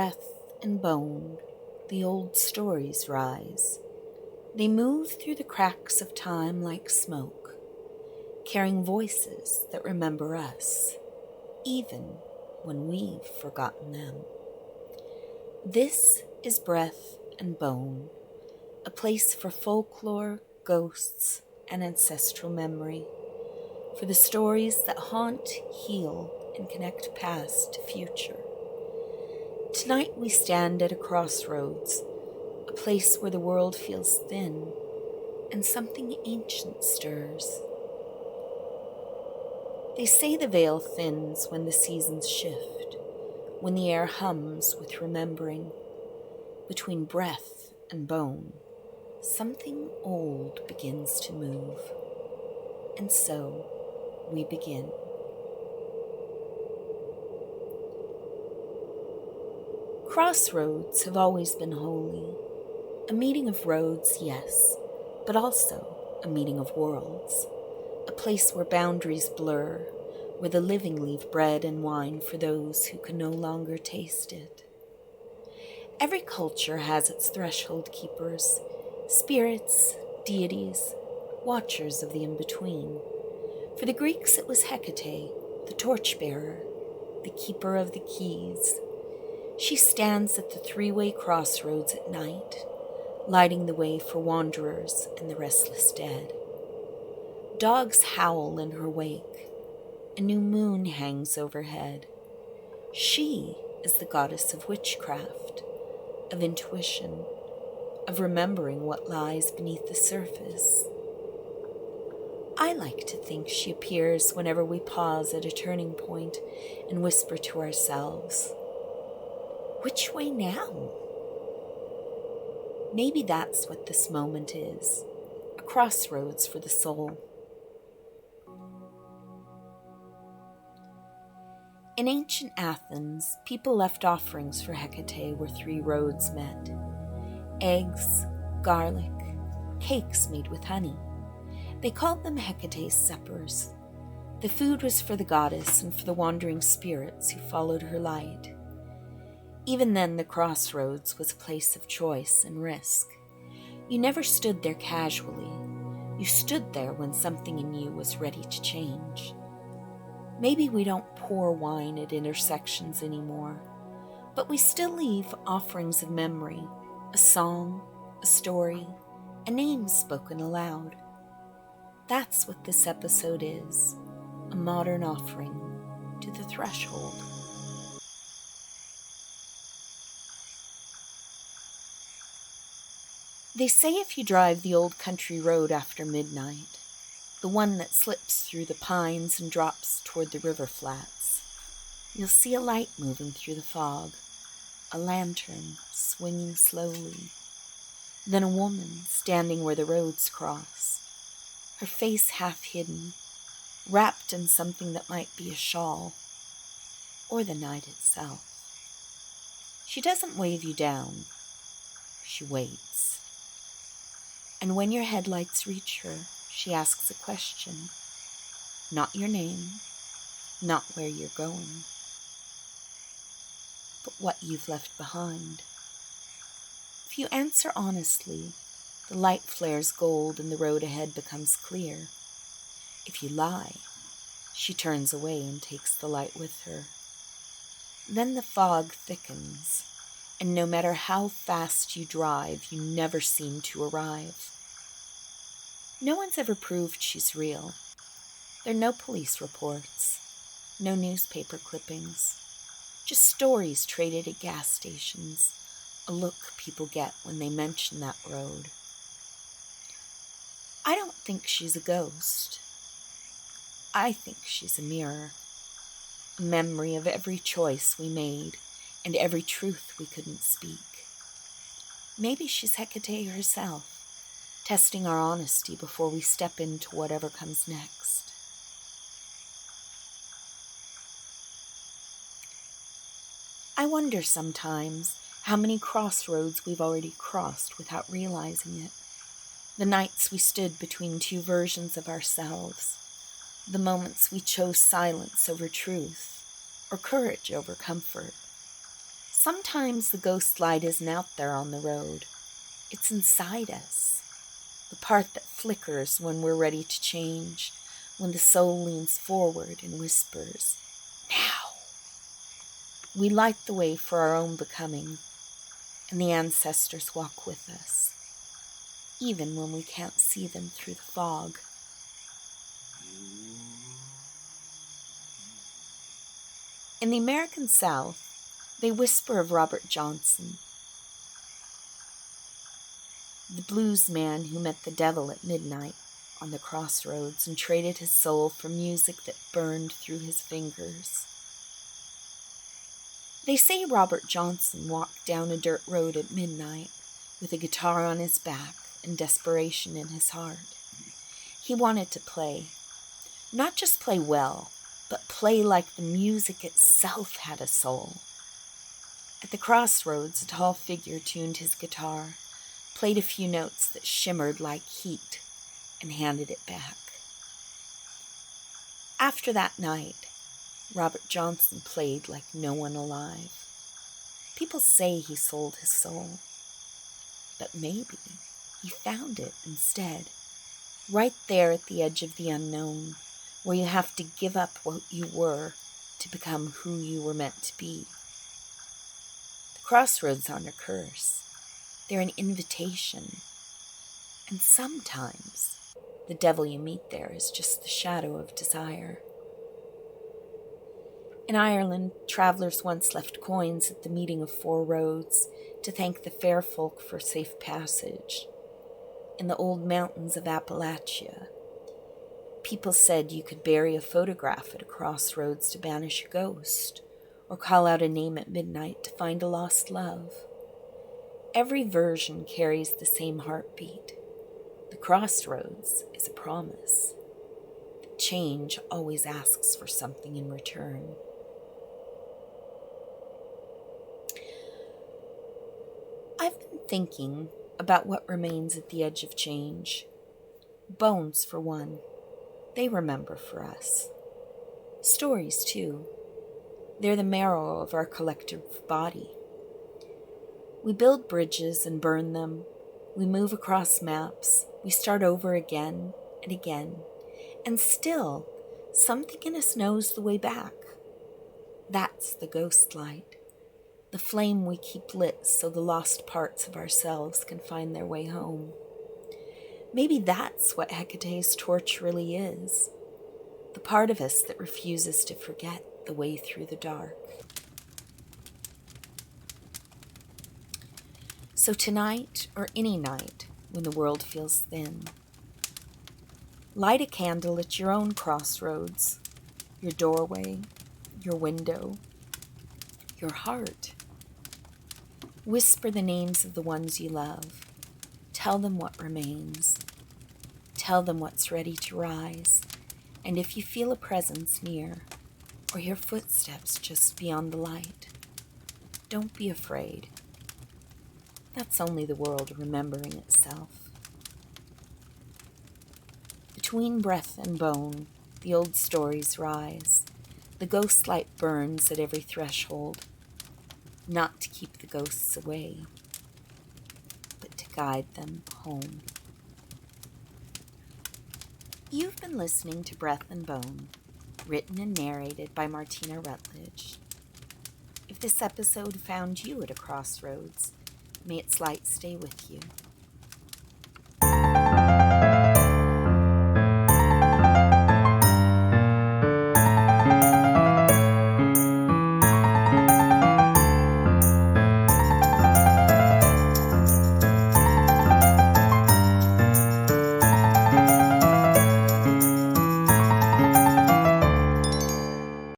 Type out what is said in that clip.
breath and bone, the old stories rise. They move through the cracks of time like smoke, carrying voices that remember us, even when we've forgotten them. This is Breath and Bone, a place for folklore, ghosts, and ancestral memory, for the stories that haunt, heal, and connect past to future. Tonight we stand at a crossroads, a place where the world feels thin and something ancient stirs. They say the veil thins when the seasons shift, when the air hums with remembering. Between breath and bone, something old begins to move. And so we begin. Crossroads have always been holy. A meeting of roads, yes, but also a meeting of worlds. A place where boundaries blur, where the living leave bread and wine for those who can no longer taste it. Every culture has its threshold keepers, spirits, deities, watchers of the in-between. For the Greeks it was Hecate, the torchbearer, the keeper of the keys. She stands at the three-way crossroads at night, lighting the way for wanderers and the restless dead. Dogs howl in her wake. A new moon hangs overhead. She is the goddess of witchcraft, of intuition, of remembering what lies beneath the surface. I like to think she appears whenever we pause at a turning point and whisper to ourselves, "Which way now?" Maybe that's what this moment is, a crossroads for the soul. In ancient Athens, people left offerings for Hecate where three roads met. Eggs, garlic, cakes made with honey. They called them Hecate's suppers. The food was for the goddess and for the wandering spirits who followed her light. Even then, the crossroads was a place of choice and risk. You never stood there casually. You stood there when something in you was ready to change. Maybe we don't pour wine at intersections anymore, but we still leave offerings of memory, a song, a story, a name spoken aloud. That's what this episode is, a modern offering to the threshold. They say if you drive the old country road after midnight, the one that slips through the pines and drops toward the river flats, you'll see a light moving through the fog, a lantern swinging slowly, then a woman standing where the roads cross, her face half hidden, wrapped in something that might be a shawl, or the night itself. She doesn't wave you down, she waits. And when your headlights reach her, she asks a question. Not your name, not where you're going, but what you've left behind. If you answer honestly, the light flares gold and the road ahead becomes clear. If you lie, she turns away and takes the light with her. Then the fog thickens, and no matter how fast you drive, you never seem to arrive. No one's ever proved she's real. There are no police reports, no newspaper clippings, just stories traded at gas stations, a look people get when they mention that road. I don't think she's a ghost. I think she's a mirror, a memory of every choice we made and every truth we couldn't speak. Maybe she's Hecate herself, testing our honesty before we step into whatever comes next. I wonder sometimes how many crossroads we've already crossed without realizing it. The nights we stood between two versions of ourselves, the moments we chose silence over truth, or courage over comfort. Sometimes the ghost light isn't out there on the road. It's inside us. The part that flickers when we're ready to change, when the soul leans forward and whispers, "Now." We light the way for our own becoming, and the ancestors walk with us, even when we can't see them through the fog. In the American South, they whisper of Robert Johnson, the blues man who met the devil at midnight on the Crossroads and traded his soul for music that burned through his fingers. They say Robert Johnson walked down a dirt road at midnight with a guitar on his back and desperation in his heart. He wanted to play, not just play well, but play like the music itself had a soul. At the Crossroads, a tall figure tuned his guitar, played a few notes that shimmered like heat, and handed it back. After that night, Robert Johnson played like no one alive. People say he sold his soul, but maybe he found it instead, right there at the edge of the unknown, where you have to give up what you were to become who you were meant to be. The crossroads aren't a curse. They're an invitation. And sometimes the devil you meet there is just the shadow of desire. In Ireland, travelers once left coins at the meeting of four roads to thank the fair folk for safe passage. In the old mountains of Appalachia, people said you could bury a photograph at a crossroads to banish a ghost, or call out a name at midnight to find a lost love. Every version carries the same heartbeat. The crossroads is a promise. But change always asks for something in return. I've been thinking about what remains at the edge of change. Bones, for one. They remember for us. Stories, too. They're the marrow of our collective body. We build bridges and burn them. We move across maps. We start over again and again. And still, something in us knows the way back. That's the ghost light. The flame we keep lit so the lost parts of ourselves can find their way home. Maybe that's what Hecate's torch really is. The part of us that refuses to forget the way through the dark. So tonight, or any night, when the world feels thin, light a candle at your own crossroads, your doorway, your window, your heart. Whisper the names of the ones you love. Tell them what remains. Tell them what's ready to rise. And if you feel a presence near, or hear footsteps just beyond the light, don't be afraid. That's only the world remembering itself. Between breath and bone, the old stories rise. The ghost light burns at every threshold, not to keep the ghosts away, but to guide them home. You've been listening to Breath and Bone, written and narrated by Martina Rutledge. If this episode found you at a crossroads, may its light stay with you.